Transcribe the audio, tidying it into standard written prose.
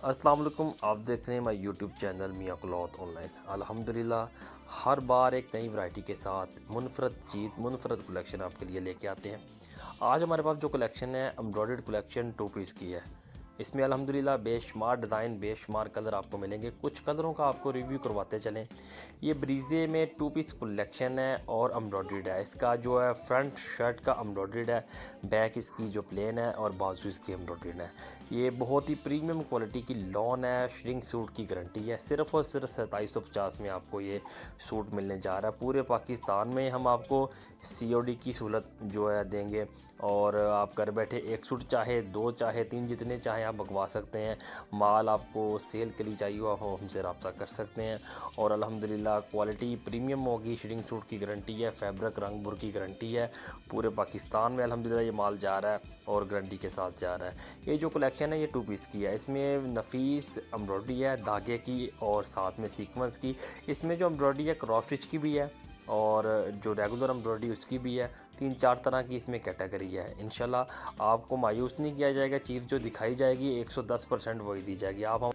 अस्सलाम वालेकुम। आप देख रहे हैं my YouTube channel Miyan cloth online. अल्हम्दुलिल्लाह हर बार एक नई वैरायटी के साथ मुनफरद कलेक्शन आपके लिए लेके आते हैं। आज हमारे पास जो कलेक्शन है एम्ब्रॉयडर्ड कलेक्शन 2 पीस की है। इसमें अल्हम्दुलिल्लाह बेशुमार डिज़ाइन बेशुमार कलर आपको मिलेंगे। कुछ कलरों का आपको रिव्यू करवाते चलें। ये ब्रीजे में 2 पीस कलेक्शन है और एम्ब्रॉयडर्ड है। इसका जो है फ्रंट शर्ट का एम्ब्रॉयडर्ड है, बैक इसकी जो प्लेन है और बाजू इसकी एम्ब्रॉयडर्ड है। ये बहुत ही प्रीमियम क्वालिटी की लॉन है, श्रिंक सूट की गारंटी है। सिर्फ़ और सिर्फ 2750 में आपको ये सूट मिलने जा रहा है। पूरे पाकिस्तान में हम आपको COD की सहूलत जो है देंगे और आप घर बैठे एक सूट चाहे 2 चाहे 3 जितने चाहें आप मंगवा सकते हैं। माल आपको सेल के लिए चाहिए हो आप हमसे रब्ता कर सकते हैं। और अल्हम्दुलिल्लाह क्वालिटी प्रीमियम होगी, श्रिंक सूट की गारंटी है, फैब्रिक रंग बुर की गारंटी है। पूरे पाकिस्तान में अल्हम्दुलिल्लाह ये माल जा रहा है और गारंटी के साथ जा रहा है। ये जो कलेक्शन है ये 2 पीस की है। इसमें नफीस एम्ब्रॉयडरी है धागे की और साथ में सीक्वेंस की। इसमें जो एम्ब्रॉयडरी है क्रॉस स्टिच की भी है और जो रेगुलर एम्ब्रॉयडरी उसकी भी है। 3-4 तरह की इसमें कैटेगरी है। इंशाल्लाह आपको मायूस नहीं किया जाएगा। चीज़ जो दिखाई जाएगी 110% वही दी जाएगी। आप हम